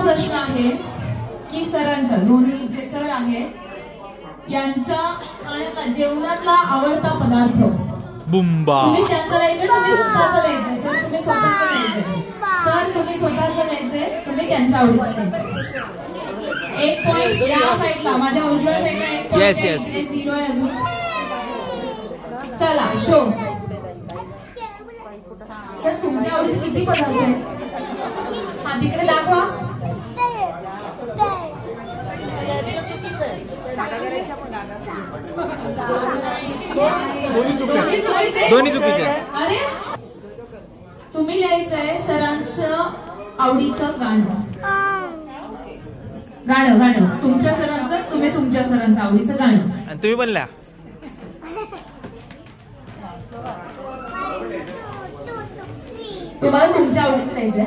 प्रश्न आहे की सरांच्या दोन्ही जे सर आहेत यांचा जेवणातला आवडता पदार्थ बुंबा. तुम्ही त्यांचं लिहायचं, तुम्ही स्वतःचं लिहायचंय. सर तुम्ही स्वतःचं लिहायचंय. सर तुम्ही स्वतःचं लिहायचंय, तुम्ही त्यांच्या आवडीचं लिहायचंय. एक पॉइंट या साईडला, माझ्या उजव्या साईडला एक पॉइंट आहे, 0 आहे अजून. चला शो. सर तुमच्या आवडीचे किती पदार्थ आहेत? हा तिकडे दाखवा. दोन्ही चुकीचे. अरे तुम्ही लिहायचंय सरांचं आवडीचं गाणं. गाणं गाणं तुमच्या सरांचं, तुम्ही तुमच्या सरांचं आवडीचं गाणं. आणि तुम्ही पण लिहा. तुम्हाला तुमच्या आवडीचं लिहायचंय.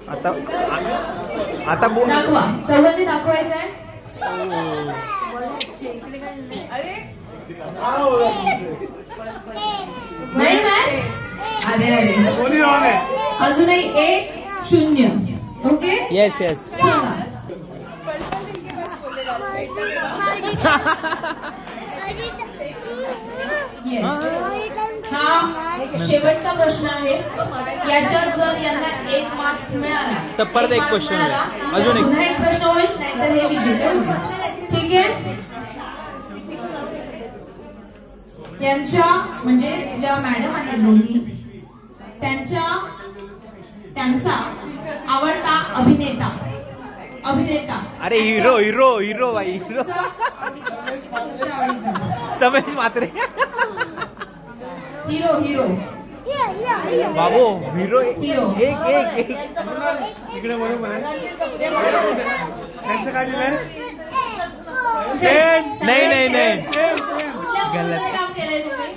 आता आता दाखवा, चौघांनी दाखवायचंय. नाही मॅच. अरे अरे अजूनही 1-0. ओके. Yes yes. हा शेवटचा प्रश्न आहे. याच्यात जर यांना 1 मार्क्स मिळाला तर परत एक क्वेश्चन अजून एक पुन्हा एक प्रश्न होईल, नाहीतर हे विजेते होतील. ठीक आहे. यांच्या म्हणजे ज्या मॅडम आहेत दोन्ही, त्यांचा आवडता अभिनेता. अरे हिरो हिरो हिरो बाई हिरो. समेश म्हात्रे. हिरो बाबू हिरो. एक इकडे म्हणून नाही गलत काम केलंय तुम्ही.